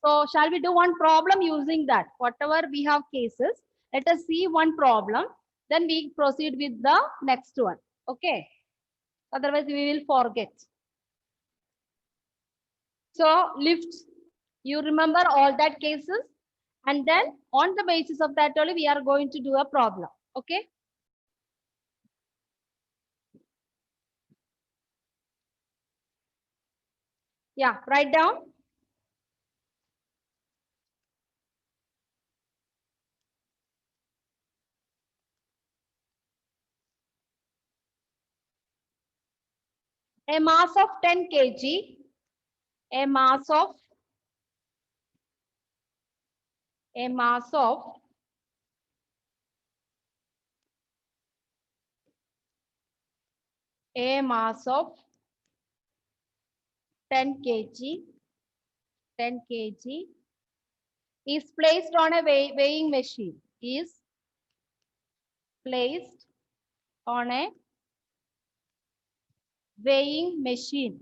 So shall we do one problem using that? Whatever we have cases, let us see one problem. Then we proceed with the next one. Okay. Otherwise we will forget. So lift, you remember all that cases, and then on the basis of that only we are going to do a problem. Okay. Yeah, write down. A mass of 10 kg, a mass of a mass of a mass of 10 kg 10 kg is placed on a weighing machine, is placed on a weighing machine.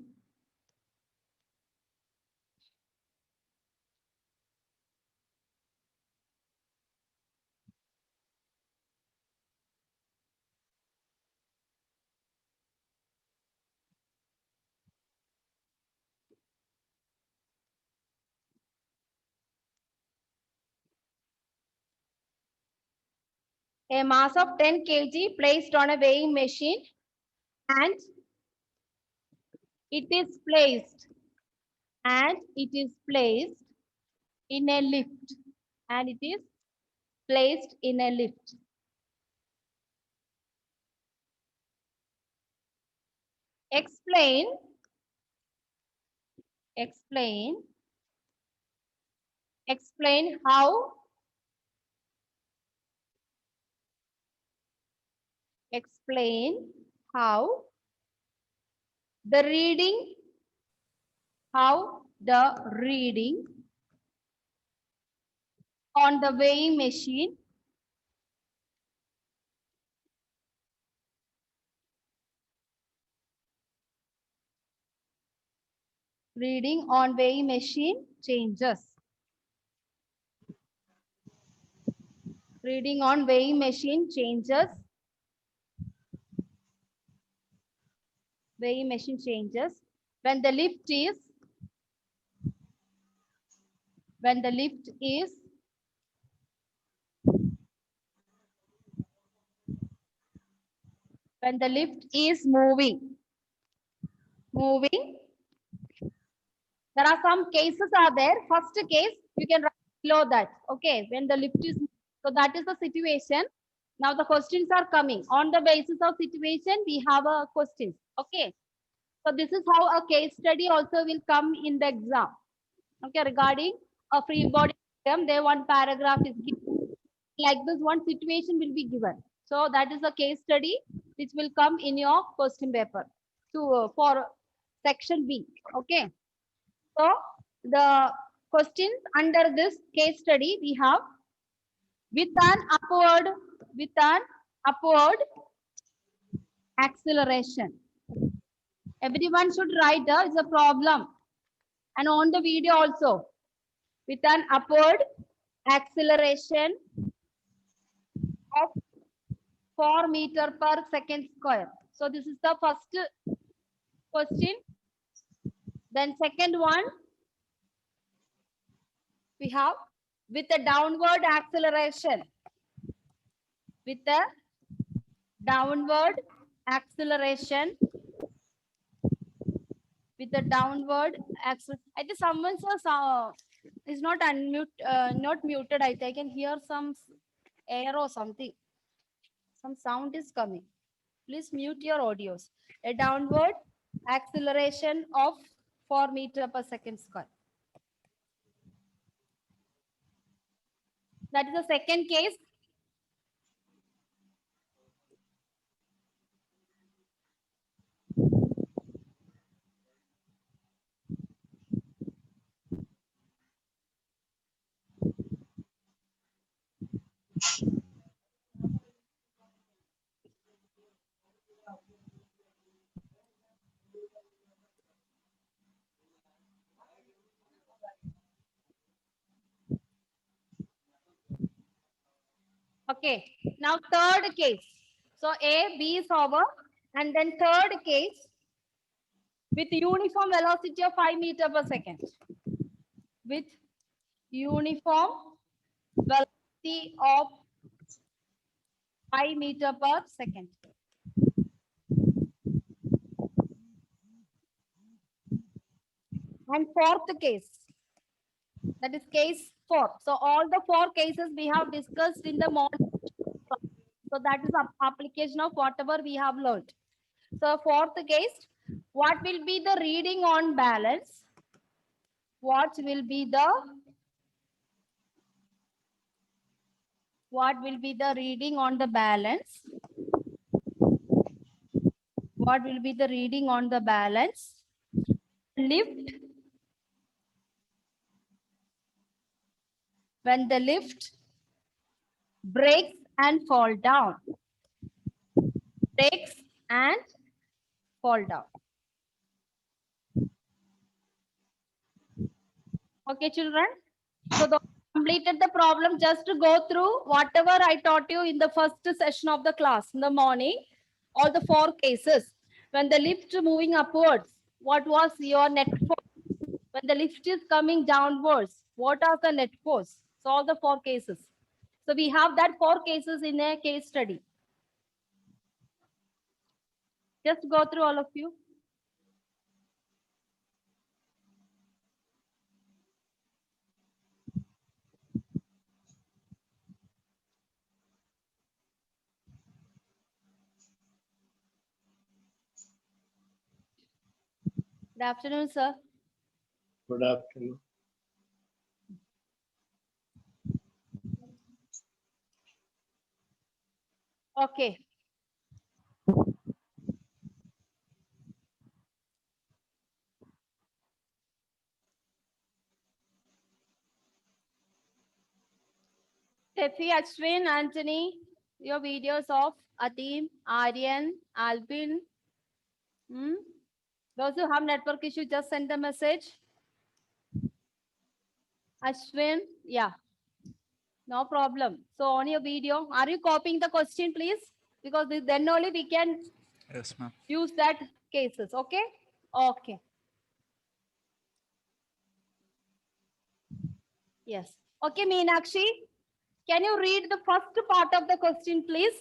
A mass of 10 kg placed on a weighing machine, and it is placed it is placed in a lift, and it is placed in a lift. Explain explain explain how explain how the reading how the reading on the weighing machine reading on weighing machine changes. Reading on weighing machine changes. Weighing machine changes when the lift is when the lift is when the lift is moving. There are some cases are there. First case you can write below that. Okay, when the lift is, so that is the situation. Now the questions are coming on the basis of situation. We have a questions. Okay, so this is how a case study also will come in the exam. Okay, regarding a free body system, there one paragraph is given. Like this, one situation will be given. So that is a case study which will come in your question paper to for section B. Okay. So the questions under this case study we have with an upward acceleration. Everyone should write is a problem, and on the video also, with an upward acceleration of 4 meter per second square. So this is the first question. Then second one, we have with a downward acceleration. With a downward acceleration. With the downward acceleration. I think someone is not not muted. I think I can hear some air or something. Some sound is coming. Please mute your audios. A downward acceleration of 4 meter per second square. That is the second case. Okay. Now third case. So A, B is over. And then third case with uniform velocity of 5 meters per second. With uniform velocity of 5 meters per second. And fourth case. That is case 4. So all the 4 cases we have discussed in the morning. So that is application of whatever we have learned. So fourth case, what will be the reading on balance? What will be the reading on the balance? What will be the reading on the balance? Lift. When the lift breaks and fall down. Breaks and fall down. Okay, children. So the completed the problem, just to go through whatever I taught you in the first session of the class in the morning, all the 4 cases. When the lift moving upwards, what was your net force? When the lift is coming downwards, what are the net force? So all the 4 cases. So we have that 4 cases in a case study. Just go through all of you. Good afternoon, sir. Good afternoon. Okay. Tefi, Ashwin, Anthony, your videos of Atim, Aryan, Albin. Those who have network issue, just send the message. Ashwin, yeah, no problem. So on your video, are you copying the question, please? Because then only we can use that cases. Okay. Okay. Yes. Okay, Meenakshi, can you read the first part of the question, please?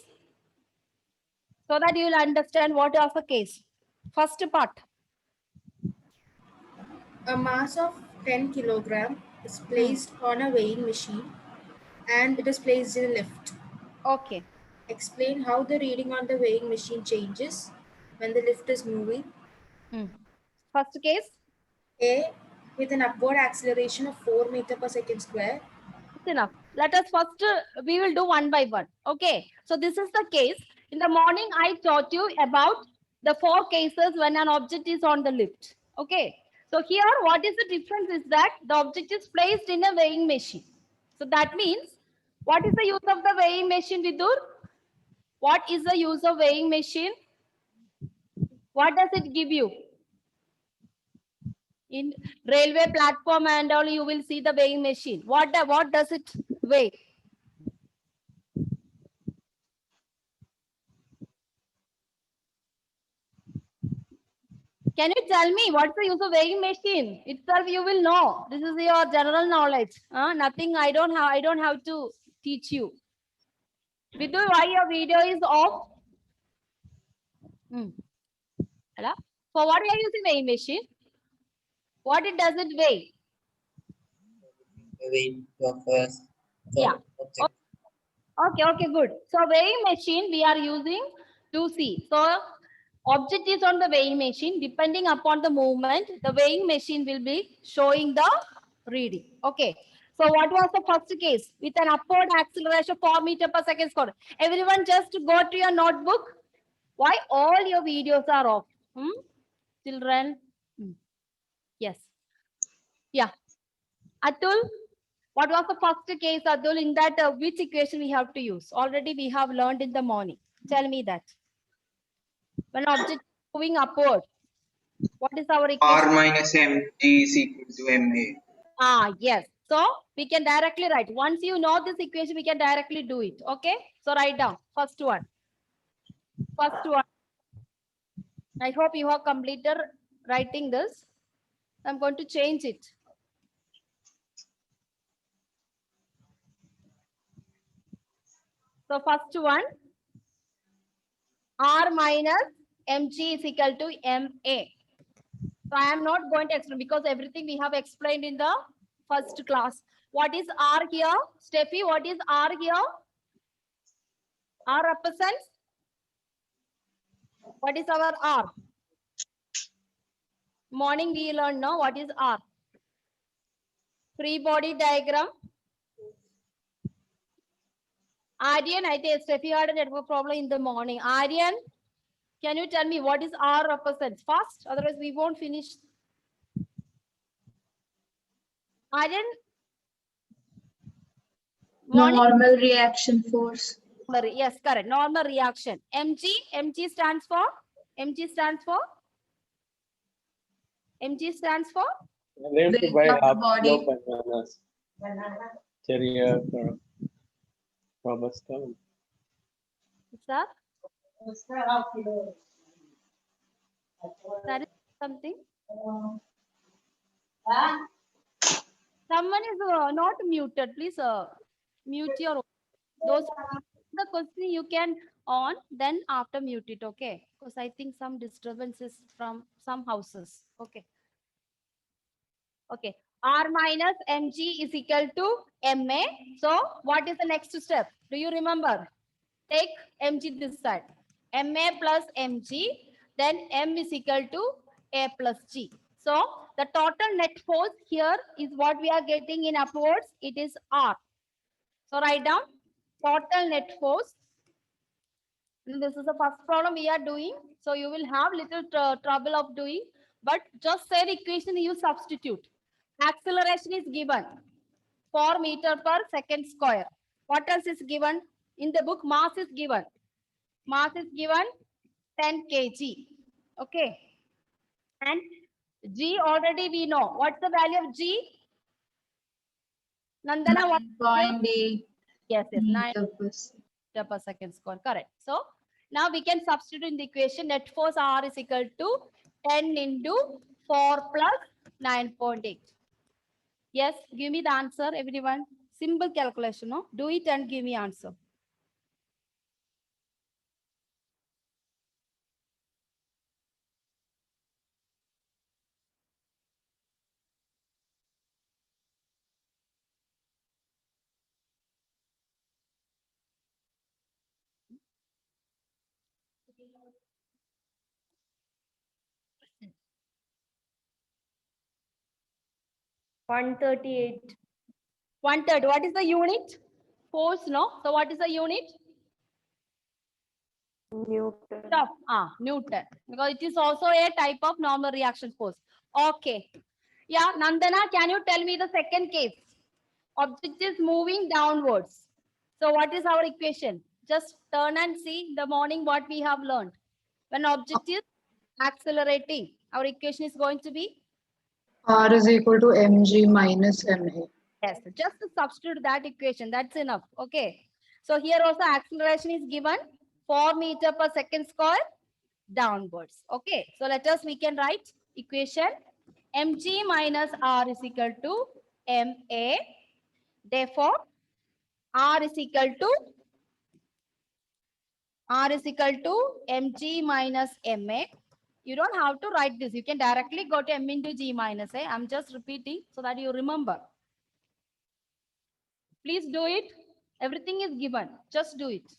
So that you will understand what is the case. First part. A mass of 10 kilogram is placed on a weighing machine and it is placed in a lift. Okay. Explain how the reading on the weighing machine changes when the lift is moving. First case. A, with an upward acceleration of 4 meters per second square. It's enough. Let us first, we will do one by one. Okay. So this is the case. In the morning, I taught you about the 4 cases when an object is on the lift. Okay. So here, what is the difference is that the object is placed in a weighing machine. So that means, what is the use of the weighing machine, Vidur? What is the use of weighing machine? What does it give you? In railway platform and all, you will see the weighing machine. What does it weigh? Can you tell me what's the use of weighing machine? Itself you will know. This is your general knowledge. Nothing. I don't have to teach you. Vidu, why your video is off? Hello? For what we are using weighing machine? What it does it weigh? The weight of a Yeah. object. Okay, good. So weighing machine we are using to see. So object is on the weighing machine. Depending upon the movement, the weighing machine will be showing the reading. Okay. So what was the first case? With an upward acceleration of 4 meters per second square. Everyone just go to your notebook. Why all your videos are off? Children? Yes. Yeah. Atul, what was the first case, Atul? In that, which equation we have to use? Already we have learned in the morning. Tell me that. When object is moving upward, what is our equation? R minus mg is equal to ma. Yes. So we can directly write. Once you know this equation, we can directly do it. Okay. So write down first one. First one. I hope you have completed writing this. I'm going to change it. So first one, R minus mg is equal to ma. So I am not going to explain because everything we have explained in the first class. What is R here? Steffi, what is R here? R represents? What is our R? Morning we learned now what is R. Free body diagram. Aryan, I think Steffi had a network problem in the morning. Aryan, can you tell me what is R represents? Fast, otherwise we won't finish. Aryan? Morning? Normal reaction force. Yes, correct. Normal reaction. mg stands for? mg stands for? mg stands for? They have to buy Weight of the half body. kilo bananas. Cherry robusta. What's that? That is something. Someone is not muted. Please mute your. Those the question you can on, then after mute it. Okay, because I think some disturbances from some houses. Okay. Okay. R minus mg is equal to ma. So what is the next step? Do you remember? Take mg this side. Ma plus mg, then m is equal to a plus g. So the total net force here is what we are getting in upwards. It is R. So write down total net force. This is the first problem we are doing. So you will have little trouble of doing, but just say the equation you substitute. Acceleration is given 4 meter per second square. What else is given? In the book, mass is given. Mass is given 10 kg. Okay. And G already we know. What's the value of G? Nandana, what? 9.8 Yes, 9 meter per second. meter per second square. Correct. So now we can substitute in the equation net force R is equal to 10 into 4 plus 9.8. Yes, give me the answer, everyone. Simple calculation, no? Do it and give me answer. $138. 1/3. What is the unit? Force, no? So what is the unit? Newton. Of Newton. Because it is also a type of normal reaction force. Okay. Yeah, Nandana, can you tell me the second case? Object is moving downwards. So what is our equation? Just turn and see the morning what we have learned. When object is accelerating, our equation is going to be? R is equal to mg minus ma. Yes, just substitute that equation. That's enough. Okay. So here also acceleration is given 4 meter per second square downwards. Okay. So let us, we can write equation mg minus r is equal to ma. Therefore, r is equal to mg minus ma. You don't have to write this. You can directly go to m into g minus a. I'm just repeating so that you remember. Please do it. Everything is given. Just do it.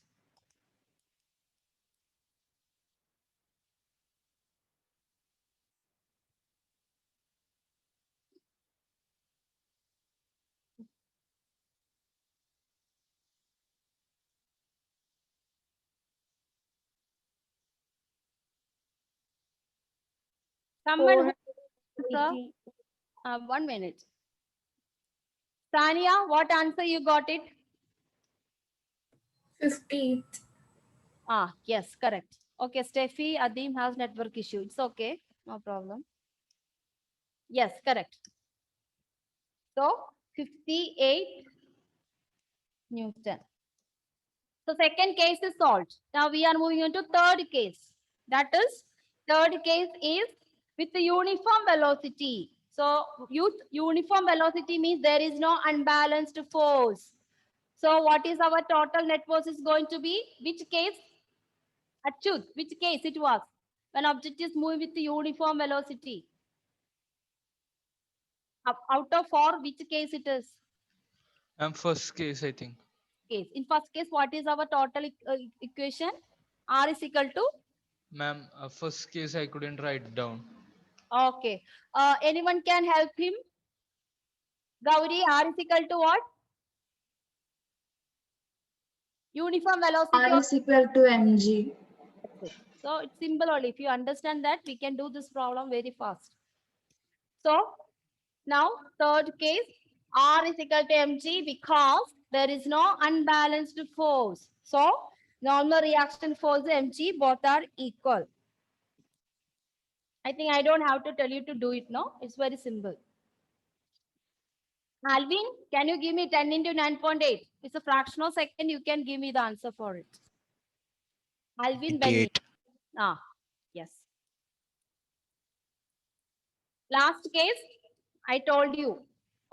Someone who, 480. 1 minute. Tania, what answer you got it? 58. Yes, correct. Okay, Steffi, Adim has network issue. It's okay. No problem. Yes, correct. So 58 Newton. So second case is solved. Now we are moving on to third case. That is, third case is with the uniform velocity. So uniform velocity means there is no unbalanced force. So what is our total net force is going to be? Which case? Achyut, which case it was? When object is moving with the uniform velocity. Out of 4, which case it is? First case, I think. Case. In first case, what is our total equation? R is equal to? Ma'am, first case I couldn't write down. Okay. Anyone can help him? Gauri, R is equal to what? Uniform velocity. R is equal to mg. So it's simple only. If you understand that, we can do this problem very fast. So now third case, R is equal to mg because there is no unbalanced force. So normal reaction force mg, both are equal. I think I don't have to tell you to do it, no? It's very simple. Alvin, can you give me 10 into 9.8? It's a fraction of second. You can give me the answer for it. Alvin, Benny. Ah, yes. Last case, I told you,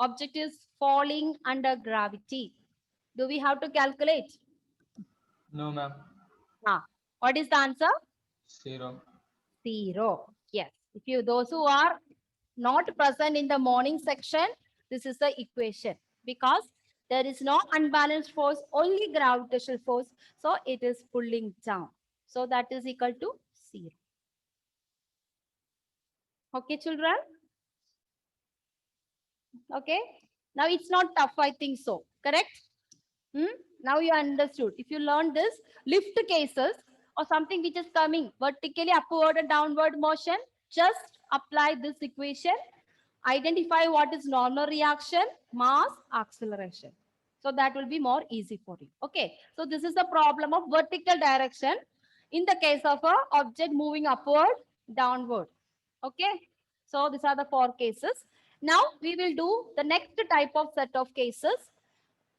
object is falling under gravity. Do we have to calculate? No, ma'am. What is the answer? 0. 0. Yes. If you, those who are not present in the morning section, this is the equation because there is no unbalanced force, only gravitational force. So it is pulling down. So that is equal to 0. Okay, children? Okay. Now it's not tough, I think so. Correct? Now you understood. If you learn this, lift cases or something which is coming vertically upward or downward motion, just apply this equation. Identify what is normal reaction, mass, acceleration. So that will be more easy for you. Okay. So this is the problem of vertical direction in the case of a object moving upward, downward. Okay. So these are the 4 cases. Now we will do the next type of set of cases,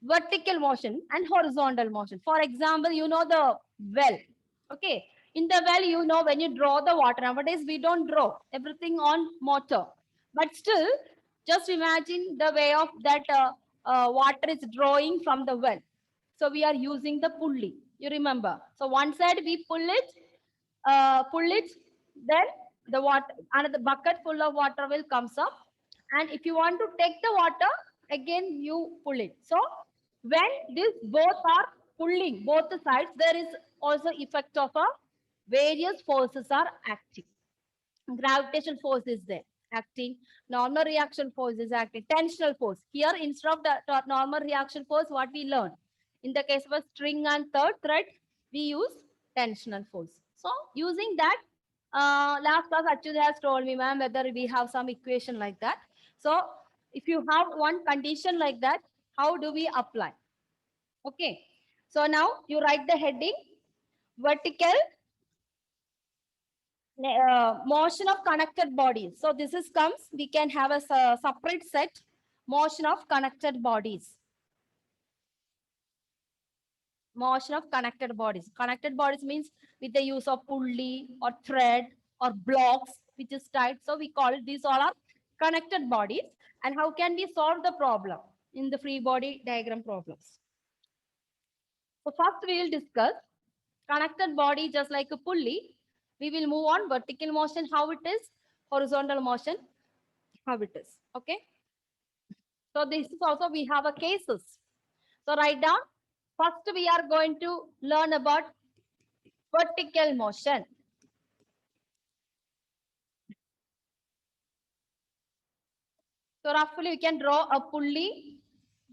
vertical motion and horizontal motion. For example, you know the well. Okay. In the well, you know when you draw the water, nowadays we don't draw everything on motor. But still, just imagine the way of that water is drawing from the well. So we are using the pulley. You remember. So one side we pull it, then the water, another bucket full of water will comes up. And if you want to take the water, again you pull it. So when this both are pulling both the sides, there is also effect of a various forces are acting. Gravitational force is there acting, normal reaction force is acting, tensional force. Here instead of the normal reaction force, what we learn? In the case of a string and thread, we use tensional force. So using that, last class Achyut has told me, ma'am, whether we have some equation like that. So if you have one condition like that, how do we apply? Okay. So now you write the heading, vertical motion of connected bodies. So this is comes, we can have a separate set, motion of connected bodies. Motion of connected bodies. Connected bodies means with the use of pulley or thread or blocks which is tied. So we call it, these all are connected bodies. And how can we solve the problem in the free body diagram problems? So first we will discuss connected body just like a pulley. We will move on vertical motion, how it is, horizontal motion, how it is. Okay. So this is also, we have a cases. So write down. First, we are going to learn about vertical motion. So roughly, you can draw a pulley,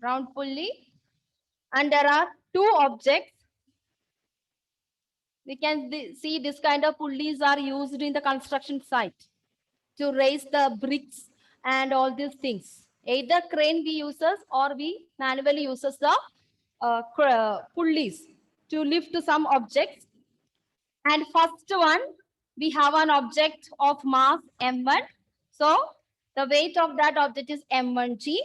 round pulley, and there are 2 objects. We can see this kind of pulleys are used in the construction site to raise the bricks and all these things. Either crane we uses or we manually uses the pulleys to lift some objects. And first one, we have an object of mass m1. So the weight of that object is m1g.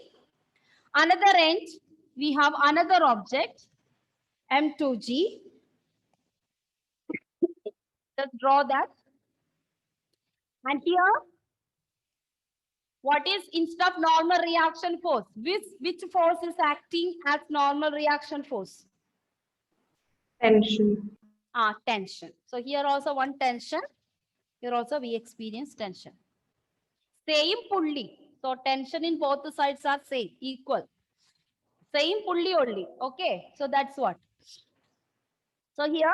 Another end, we have another object, M2G. Just draw that. And here, what is instead of normal reaction force? Which force is acting as normal reaction force? Tension. Tension. So here also one tension. Here also we experience tension. Same pulley. So tension in both the sides are same, equal. Same pulley only. Okay. So that's what. So here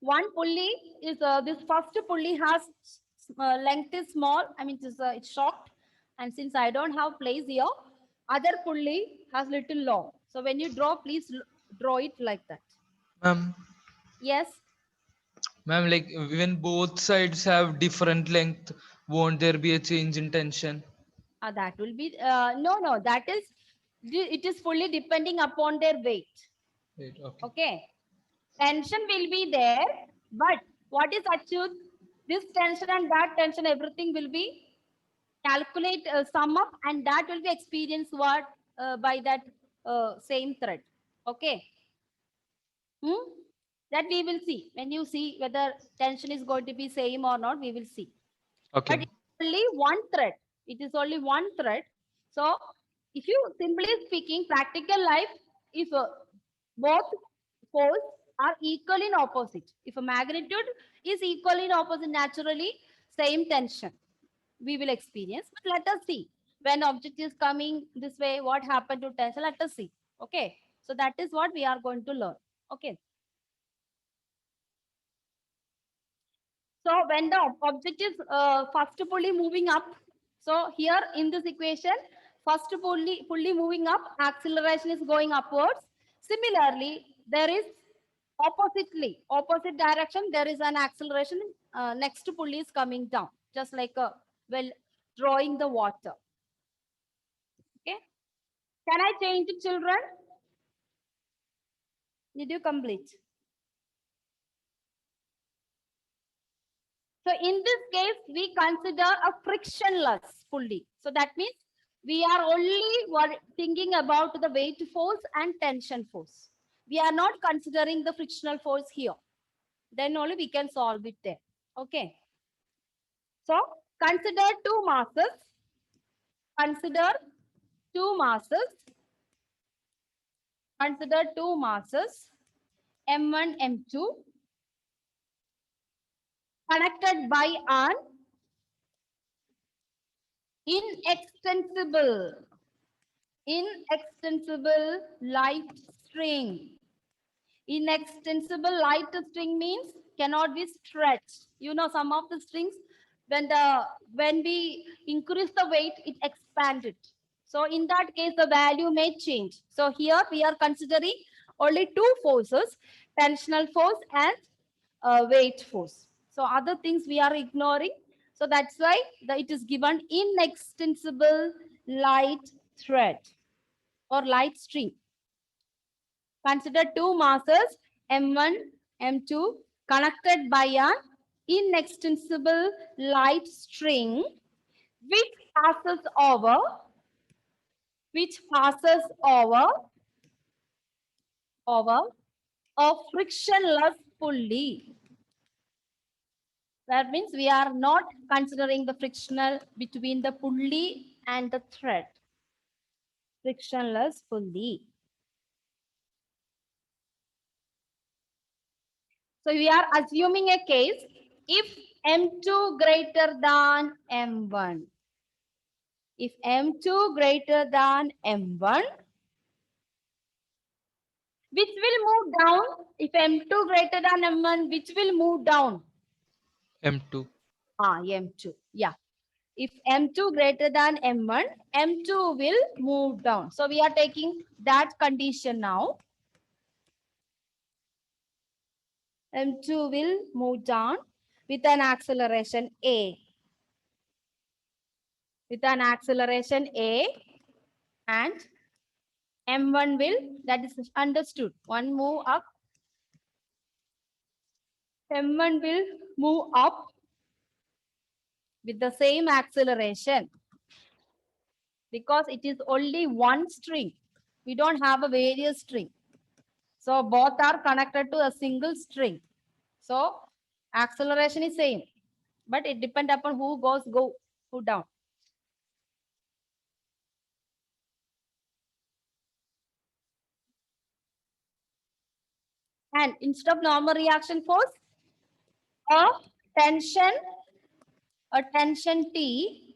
one pulley is this first pulley has length is small. I mean it's short. And since I don't have place here, other pulley has little long. So when you draw, please draw it like that. Ma'am, Yes. ma'am, like when both sides have different length, won't there be a change in tension? That will be no. That is it is fully depending upon their weight. Right, okay. Okay. Tension will be there, but what is achieved? This tension and that tension, everything will be calculate sum up, and that will be experienced what by that same thread. Okay. That we will see when you see whether tension is going to be same or not. We will see. Okay. But it's only one thread. It is only one thread. So if you simply speaking, practical life, if both poles are equal in opposite, if a magnitude is equal in opposite, naturally same tension we will experience. But let us see when object is coming this way, what happened to tension. Let us see. Okay. So that is what we are going to learn. Okay. So when the object is first pulley moving up, so here in this equation, first pulley moving up, acceleration is going upwards. Similarly, there is opposite direction, there is an acceleration. Next pulley is coming down, just like well drawing the water. Okay. Can I change it, children? Did you complete? So in this case, we consider a frictionless pulley. So that means we are only thinking about the weight force and tension force. We are not considering the frictional force here. Then only we can solve it there. Okay. So consider two masses. Consider two masses. Consider two masses, M1, M2, connected by an inextensible light string. Inextensible light string means cannot be stretched. You know, some of the strings, when we increase the weight, it expanded. So in that case, the value may change. So here we are considering only two forces, tensional force and weight force. So other things we are ignoring. So that's why it is given inextensible light thread or light string. Consider two masses, M1, M2, connected by an inextensible light string, which passes over a frictionless pulley. That means we are not considering the frictional between the pulley and the thread. Frictionless pulley. So we are assuming a case if M2 greater than M1. If M2 greater than M1, which will move down? If M2 greater than M1, which will move down? M2. M2. Yeah. If M2 greater than M1, M2 will move down. So we are taking that condition now. M2 will move down with an acceleration A. With an acceleration A, and M1 will, that is understood, one move up. M1 will move up with the same acceleration because it is only one string. We don't have a various string. So both are connected to a single string. So acceleration is same, but it depends upon who who down. And instead of normal reaction force, a tension, T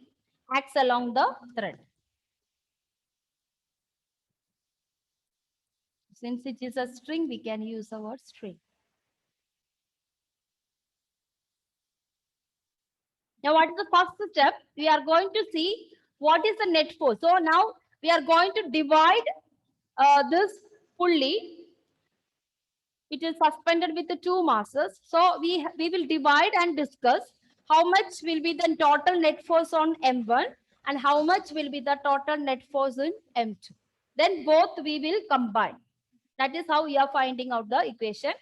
acts along the thread. Since it is a string, we can use the word string. Now, what is the first step? We are going to see what is the net force. So now we are going to divide this pulley. It is suspended with the two masses. So we will divide and discuss how much will be the total net force on M1 and how much will be the total net force in M2. Then both we will combine. That is how we are finding out the equation.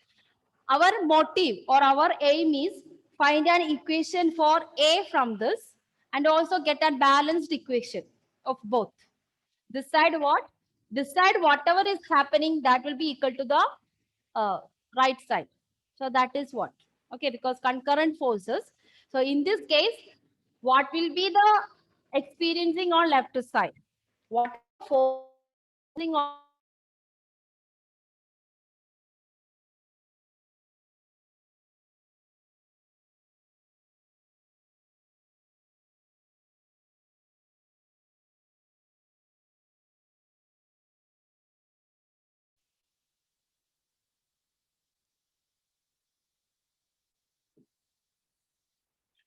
Our motive or our aim is find an equation for A from this and also get a balanced equation of both. Decide what? Decide whatever is happening that will be equal to the right side. So that is what? Okay, because concurrent forces. So in this case, what will be the experiencing on left side? What forcing on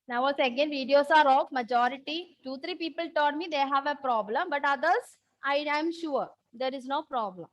now also again videos are off. Majority 2-3 people told me they have a problem, but others I am sure there is no problem.